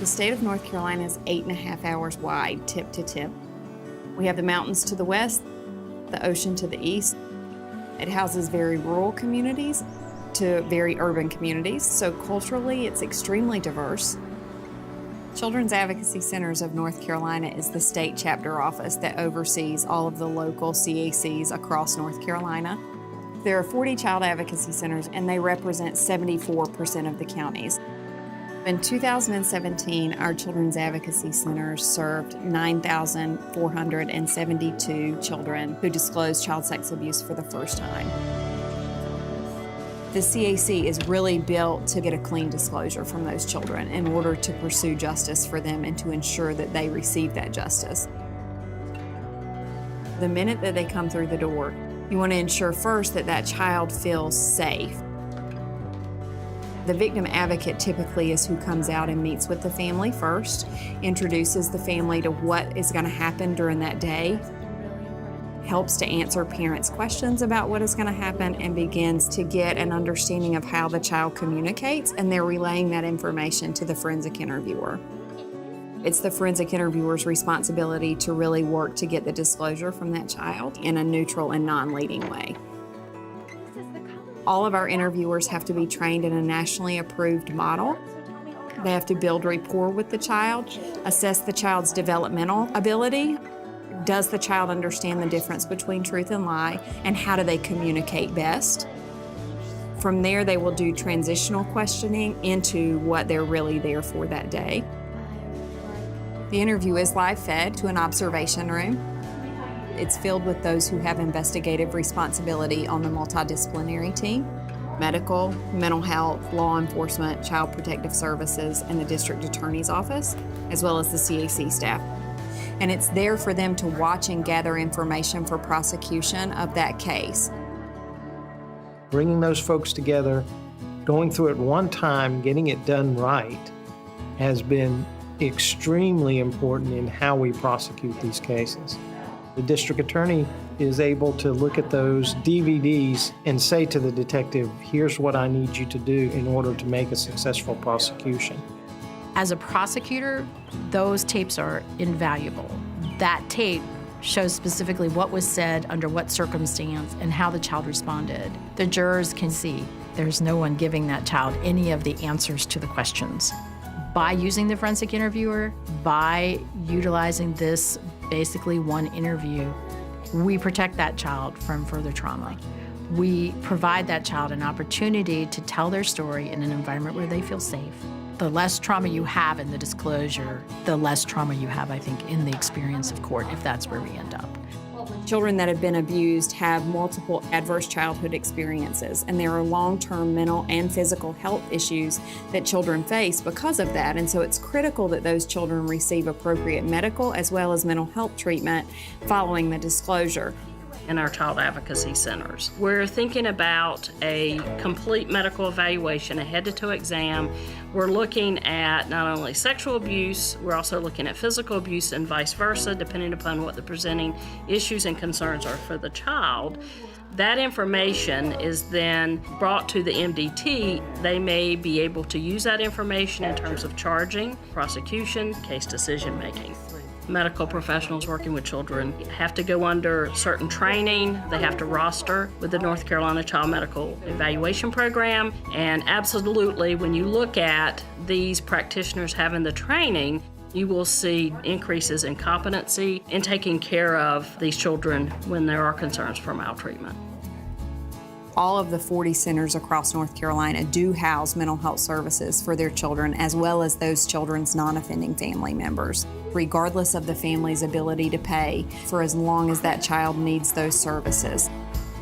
state of North Carolina is 8.5 hours wide, tip to tip. We have the mountains to the west, the ocean to the east. It houses very rural communities to very urban communities, so culturally it's extremely diverse. Children's Advocacy Centers of North Carolina is the state chapter office that oversees all of the local CACs across North Carolina. There are 40 child advocacy centers and they represent 74% of the counties. In 2017, our Children's Advocacy Centers served 9,472 children who disclosed child sex abuse for the first time. The CAC is really built to get a clean disclosure from those children in order to pursue justice for them and to ensure that they receive that justice. The minute that they come through the door, you want to ensure first that that child feels safe. The victim advocate typically is who comes out and meets with the family first, introduces the family to what is going to happen during that day, helps to answer parents' questions about what is going to happen, and begins to get an understanding of how the child communicates, and they're relaying that information to the forensic interviewer. It's the forensic interviewer's responsibility to really work to get the disclosure from that child in a neutral and non-leading way. All of our interviewers have to be trained in a nationally approved model. They have to build rapport with the child, assess the child's developmental ability. Does the child understand the difference between truth and lie, and how do they communicate best? From there, they will do transitional questioning into what they're really there for that day. The interview is live fed to an observation room. It's filled with those who have investigative responsibility on the multidisciplinary team: medical, mental health, law enforcement, child protective services, and the district attorney's office, as well as the CAC staff. And it's there for them to watch and gather information for prosecution of that case. Bringing those folks together, going through it one time, getting it done right, has been extremely important in how we prosecute these cases. The district attorney is able to look at those DVDs and say to the detective, here's what I need you to do in order to make a successful prosecution. As a prosecutor, those tapes are invaluable. That tape shows specifically what was said, under what circumstance, and how the child responded. The jurors can see there's no one giving that child any of the answers to the questions. By using the forensic interviewer, by utilizing this basically one interview, we protect that child from further trauma. We provide that child an opportunity to tell their story in an environment where they feel safe. The less trauma you have in the disclosure, the less trauma you have, I think, in the experience of court, if that's where we end up. Children that have been abused have multiple adverse childhood experiences, and there are long-term mental and physical health issues that children face because of that. And so it's critical that those children receive appropriate medical as well as mental health treatment following the disclosure. In our child advocacy centers, we're thinking about a complete medical evaluation, a head-to-toe exam. We're looking at not only sexual abuse, we're also looking at physical abuse and vice versa, depending upon what the presenting issues and concerns are for the child. That information is then brought to the MDT. They may be able to use that information in terms of charging, prosecution, case decision making. Medical professionals working with children have to go under certain training. They have to roster with the North Carolina Child Medical Evaluation Program. And absolutely, when you look at these practitioners having the training, you will see increases in competency in taking care of these children when there are concerns for maltreatment. All of the 40 centers across North Carolina do house mental health services for their children, as well as those children's non-offending family members, regardless of the family's ability to pay for as long as that child needs those services.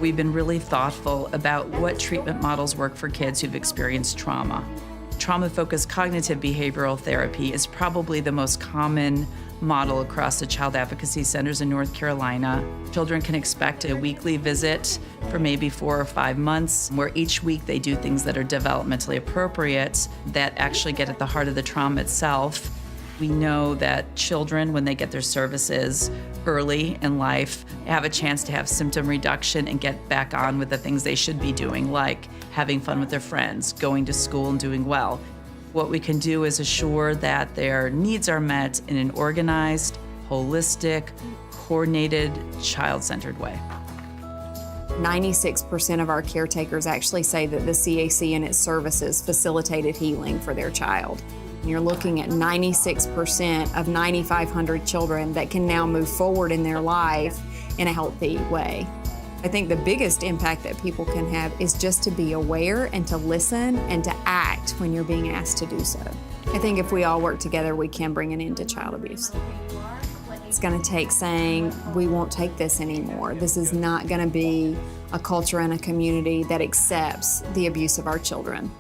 We've been really thoughtful about what treatment models work for kids who've experienced trauma. Trauma-focused cognitive behavioral therapy is probably the most common model across the child advocacy centers in North Carolina. Children can expect a weekly visit for maybe 4 or 5 months, where each week they do things that are developmentally appropriate that actually get at the heart of the trauma itself. We know that children, when they get their services early in life, have a chance to have symptom reduction and get back on with the things they should be doing, like having fun with their friends, going to school and doing well. What we can do is assure that their needs are met in an organized, holistic, coordinated, child-centered way. 96% of our caretakers actually say that the CAC and its services facilitated healing for their child. You're looking at 96% of 9,500 children that can now move forward in their life in a healthy way. I think the biggest impact that people can have is just to be aware and to listen and to act when you're being asked to do so. I think if we all work together, we can bring an end to child abuse. It's going to take saying, we won't take this anymore. This is not going to be a culture and a community that accepts the abuse of our children.